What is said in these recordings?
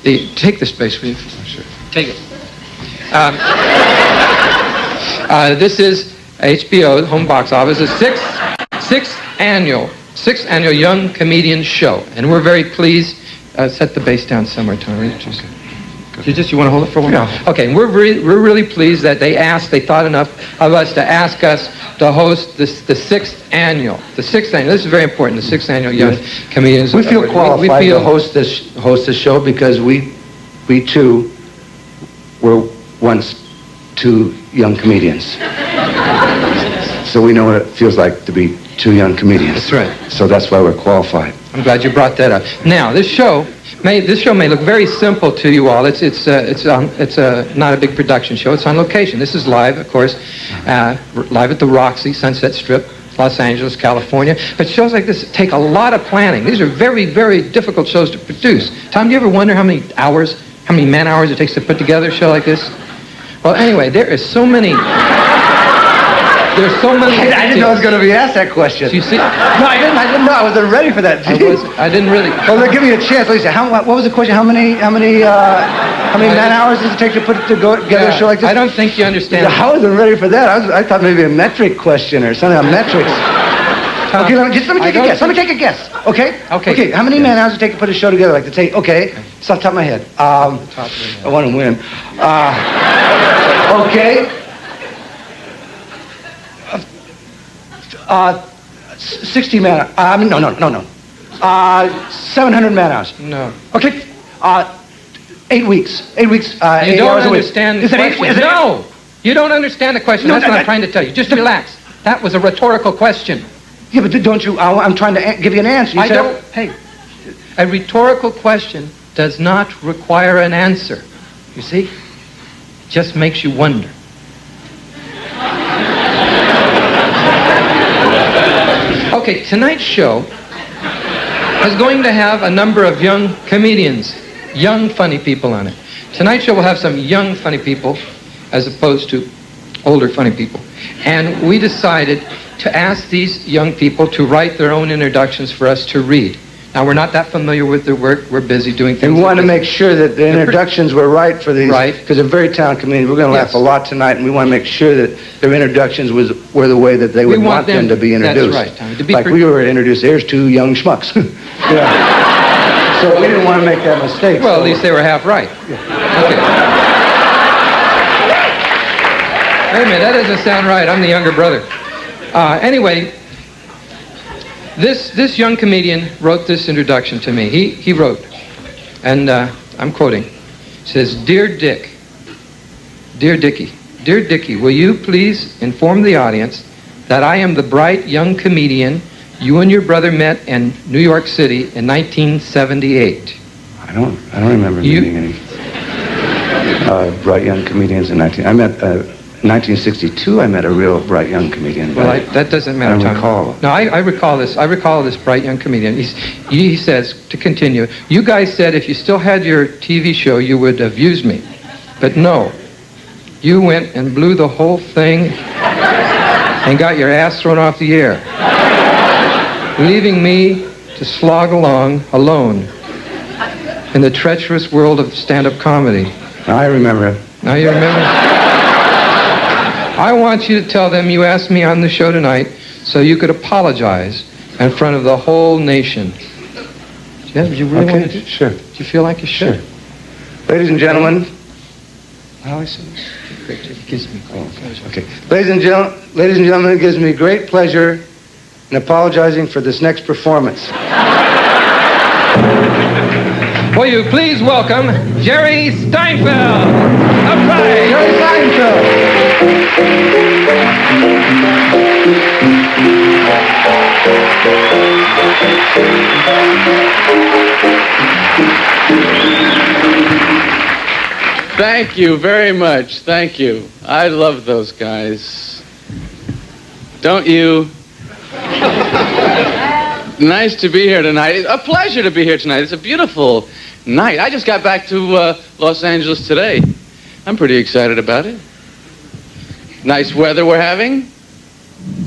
Take this space, please. Oh, sure. Take it. This is HBO home box office, the sixth annual Young Comedians Show, and we're very pleased. Set the bass down somewhere, Tony. You want to hold it for a while? Yeah. Okay, we're really pleased that they thought enough of us to ask us to host the sixth annual. This is very important. The sixth annual Young Comedians. We feel qualified to host this show because we too were once two young comedians. So we know what it feels like to be two young comedians. That's right. So that's why we're qualified. I'm glad you brought that up. Now, this show may look very simple to you all. It's not a big production show. It's on location. This is live, of course, live at the Roxy, Sunset Strip, Los Angeles, California. But shows like this take a lot of planning. These are very, very difficult shows to produce. Tom, do you ever wonder how many man hours it takes to put together a show like this? Well, anyway, there's so many. I didn't know I was going to be asked that question. You see? No, I didn't know. I wasn't ready for that. I didn't really. Well, give me a chance. Lisa, what was the question? How many man hours does it take to put together a show like this? I don't think you understand. I wasn't ready for that. I thought maybe a metric question or something on metrics. Okay, let me take a guess. Let me take a guess. Okay? Okay. How many man hours does it take to put a show together like to take? Okay. It's off the top of my head. I want to win. Okay. 60 man. No. 700 man hours. No. Okay. 8 weeks. 8 weeks. You don't understand the question. No. You don't understand the question. That's what I'm trying to tell you. Just relax. That was a rhetorical question. Yeah, but don't you? I'm trying to give you an answer. Hey, a rhetorical question does not require an answer. You see? It just makes you wonder. Okay, tonight's show is going to have a number of young comedians, young funny people on it. Tonight's show will have some young funny people as opposed to older funny people. And we decided to ask these young people to write their own introductions for us to read. Now, we're not that familiar with their work. We're busy doing things. And we want to make sure that the introductions were right for these. Right. Because they're very talented comedians. We're going to laugh a lot tonight, and we want to make sure that their introductions were the way that they would want them to be introduced. That's right, Tommy. Like we were introduced, here's two young schmucks. Yeah. So we didn't want to make that mistake. Well, at least they were half right. Yeah. Okay. Wait a minute, that doesn't sound right. I'm the younger brother. Anyway, this young comedian wrote this introduction to me. He wrote, and I'm quoting, says, Dear Dickie, Dear Dickie, will you please inform the audience that I am the bright young comedian you and your brother met in New York City in 1978. I don't remember meeting any bright young comedians in 1962, I met a real bright young comedian. Well, that doesn't matter, I don't recall. No, I recall this. I recall this bright young comedian. He says, to continue, you guys said if you still had your TV show, you would have used me. But no. You went and blew the whole thing and got your ass thrown off the air, leaving me to slog along alone in the treacherous world of stand-up comedy. I remember. Now you remember? I want you to tell them you asked me on the show tonight so you could apologize in front of the whole nation. Yeah, you really want to do? Sure. Do you feel like you should? Sure. Ladies and gentlemen. How is it? It gives me great pleasure. Okay. Ladies and gentlemen, it gives me great pleasure in apologizing for this next performance. Will you please welcome Jerry Seinfeld? Upright. Jerry Seinfeld. Thank you very much. Thank you. I love those guys. Don't you? Nice to be here tonight. A pleasure to be here tonight. It's a beautiful night. I just got back to Los Angeles today. I'm pretty excited about it. Nice weather we're having.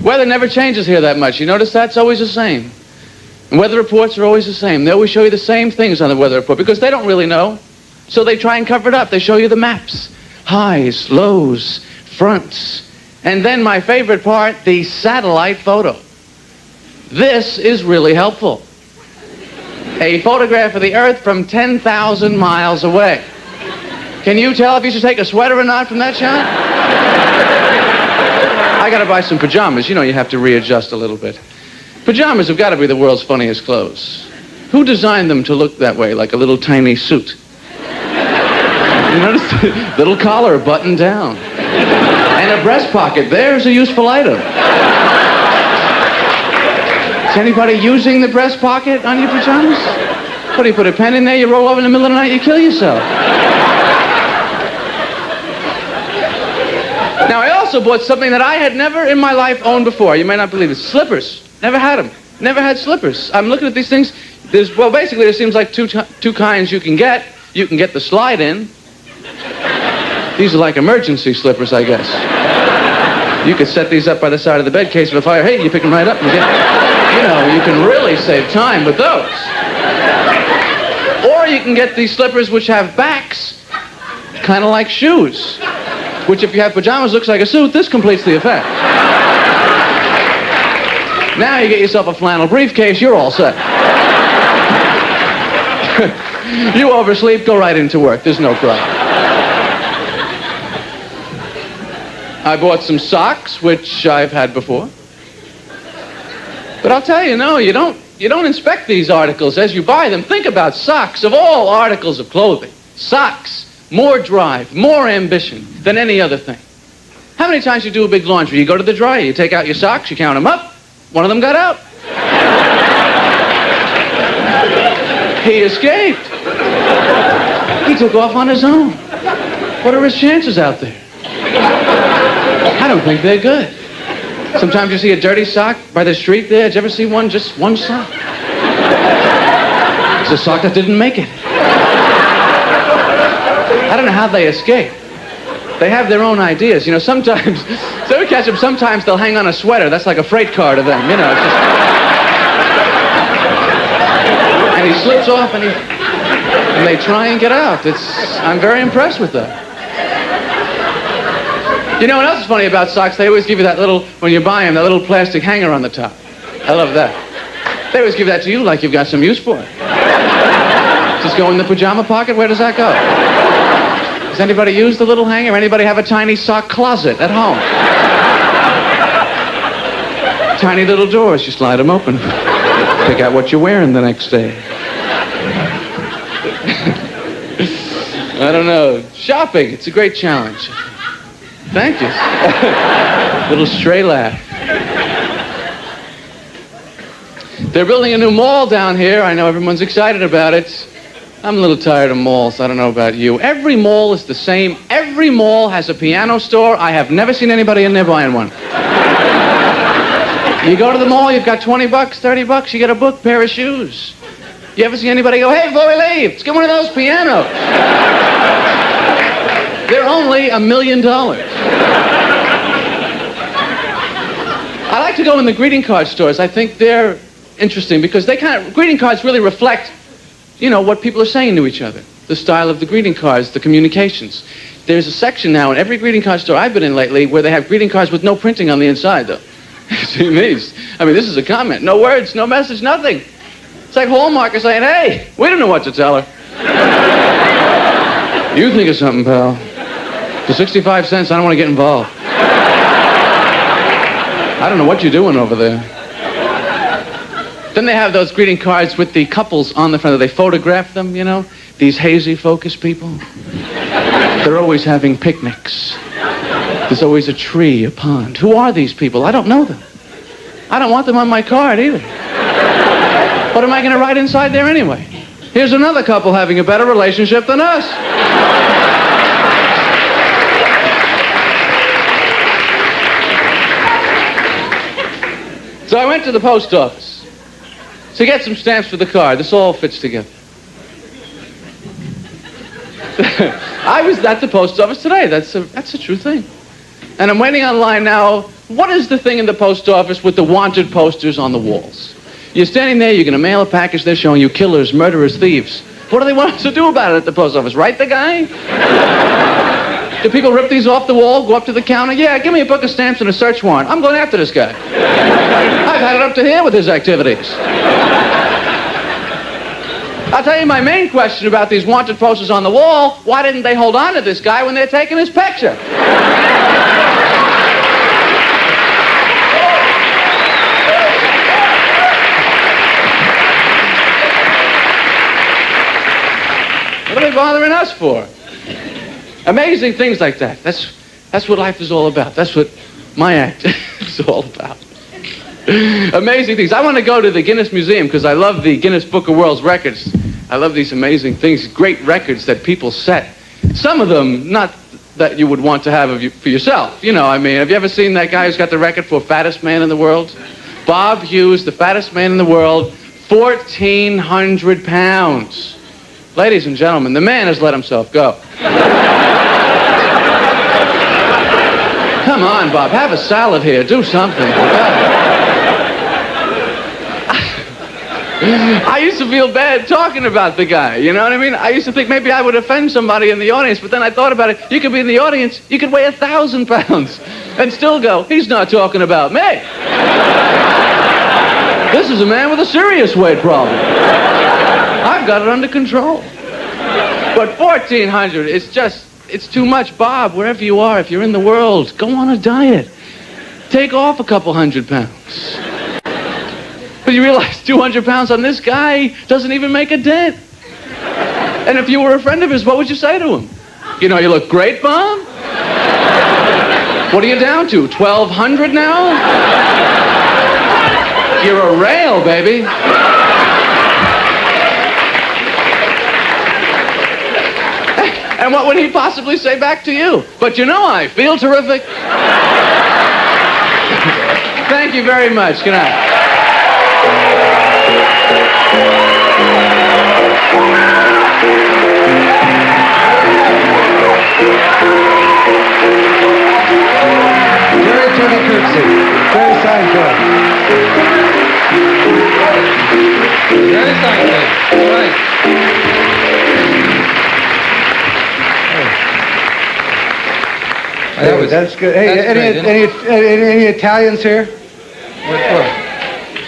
Weather never changes here that much. You notice that? It's always the same. And weather reports are always the same. They always show you the same things on the weather report because they don't really know. So they try and cover it up. They show you the maps. Highs, lows, fronts. And then my favorite part, the satellite photo. This is really helpful. A photograph of the Earth from 10,000 miles away. Can you tell if you should take a sweater or not from that shot? I gotta buy some pajamas. You know you have to readjust a little bit. Pajamas have got to be the world's funniest clothes. Who designed them to look that way, like a little tiny suit? You notice the little collar buttoned down. And a breast pocket. There's a useful item. Is anybody using the breast pocket on your pajamas? What, do you put a pen in there, you roll over in the middle of the night, you kill yourself? Now, I also bought something that I had never in my life owned before. You may not believe it. Slippers. Never had them. Never had slippers. I'm looking at these things. Basically, there seems like two kinds you can get. You can get the slide-in. These are like emergency slippers, I guess. You could set these up by the side of the bed, case of a fire. Hey, you pick them right up and get, you know, you can really save time with those. Or you can get these slippers which have backs, kind of like shoes. Which, if you have pajamas, looks like a suit. This completes the effect. Now you get yourself a flannel briefcase, you're all set. You oversleep, go right into work. There's no problem. I bought some socks, which I've had before. But I'll tell you, no, you don't inspect these articles as you buy them. Think about socks. Of all articles of clothing, socks, more drive, more ambition than any other thing. How many times you do a big laundry? You go to the dryer, you take out your socks, you count them up. One of them got out. He escaped. He took off on his own. What are his chances out there? I don't think they're good. Sometimes you see a dirty sock by the street there. Did you ever see one, just one sock? It's a sock that didn't make it. I don't know how they escape. They have their own ideas. You know, sometimes, so we catch them, sometimes they'll hang on a sweater. That's like a freight car to them, you know. It's just... And he slips off and they try and get out. I'm very impressed with that. You know what else is funny about socks? They always give you that little, when you buy them, that little plastic hanger on the top. I love that. They always give that to you like you've got some use for it. Just go in the pajama pocket? Where does that go? Does anybody use the little hanger? Anybody have a tiny sock closet at home? Tiny little doors, you slide them open. Pick out what you're wearing the next day. I don't know. Shopping, it's a great challenge. Thank you. Little stray laugh. They're building a new mall down here. I know everyone's excited about it. I'm a little tired of malls. I don't know about you. Every mall is the same. Every mall has a piano store. I have never seen anybody in there buying one. You go to the mall, you've got $20, $30, you get a book, pair of shoes. You ever see anybody go, hey, before we leave, let's get one of those pianos. They're only $1 million. I like to go in the greeting card stores. I think they're interesting because greeting cards really reflect, you know, what people are saying to each other. The style of the greeting cards, the communications. There's a section now in every greeting card store I've been in lately where they have greeting cards with no printing on the inside, though. See these? I mean, this is a comment. No words, no message, nothing. It's like Hallmark is saying, hey, we don't know what to tell her. You think of something, pal. For 65 cents, I don't want to get involved. I don't know what you're doing over there. Then they have those greeting cards with the couples on the front. They photograph them, you know? These hazy focus people. They're always having picnics. There's always a tree, a pond. Who are these people? I don't know them. I don't want them on my card either. What am I going to write inside there anyway? Here's another couple having a better relationship than us. So I went to the post office to get some stamps for the card. This all fits together. I was at the post office today. That's a true thing. And I'm waiting online now. What is the thing in the post office with the wanted posters on the walls? You're standing there, you're going to mail a package, they're showing you killers, murderers, thieves. What do they want us to do about it at the post office? Write the guy? Do people rip these off the wall, go up to the counter? Yeah, give me a book of stamps and a search warrant. I'm going after this guy. I've had it up to here with his activities. I'll tell you my main question about these wanted posters on the wall. Why didn't they hold on to this guy when they're taking his picture? What are they bothering us for? Amazing things like that. That's what life is all about. That's what my act is all about. Amazing things. I want to go to the Guinness Museum because I love the Guinness Book of World Records. I love these amazing things, great records that people set. Some of them, not that you would want to have for yourself. You know, I mean, have you ever seen that guy who's got the record for fattest man in the world? Bob Hughes, the fattest man in the world, 1,400 pounds. Ladies and gentlemen, the man has let himself go. Come on, Bob, have a salad here. Do something. I used to feel bad talking about the guy, you know what I mean? I used to think maybe I would offend somebody in the audience, but then I thought about it. You could be in the audience, you could weigh 1,000 pounds and still go, he's not talking about me. This is a man with a serious weight problem. I've got it under control. But 1,400, it's too much. Bob, wherever you are, if you're in the world, go on a diet. Take off a couple hundred pounds. But you realize 200 pounds on this guy doesn't even make a dent. And if you were a friend of his, what would you say to him? You know, you look great, Bob. What are you down to, 1,200 now? You're a rail, baby. And what would he possibly say back to you? But you know, I feel terrific. Thank you very much. Good night. Jerry Tony Curtsy, Jerry Seinfeld. Very Seinfeld. Right. Hey, that's good. Hey, That's any Italians here? What?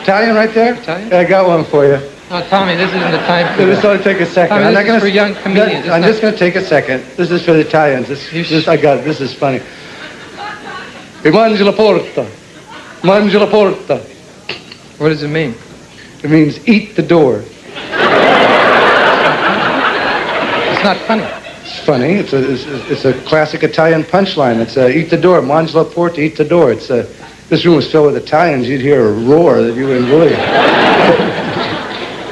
Italian right there? Italian? Yeah, I got one for you. Oh, Tommy, this isn't the time for This that. ought to take a second. Tommy, I'm this not is for young comedians. I'm just going to take a second. This is for the Italians. I got it. This is funny. E mangi la porta. Mangi la porta. What does it mean? It means eat the door. It's not funny. It's funny. It's a classic Italian punchline. It's eat the door. Mangi la porta, eat the door. This room was filled with Italians. You'd hear a roar that you would enjoy.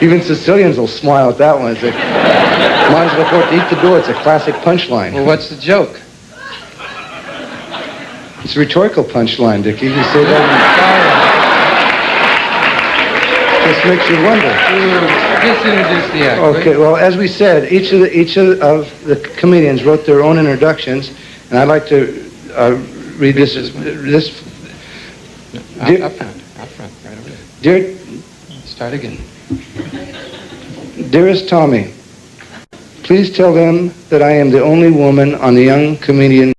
Even Sicilians will smile at that one. It's like, mangi la porta, eat the door. It's a classic punchline. Well, what's the joke? It's a rhetorical punchline, Dickie. You say that. Just makes you wonder. Just introduce the act. Okay, well, as we said, each of the comedians wrote their own introductions, and I'd like to read this. Up front, right over there. Dear, Start again. dearest Tommy, please tell them that I am the only woman on the young comedian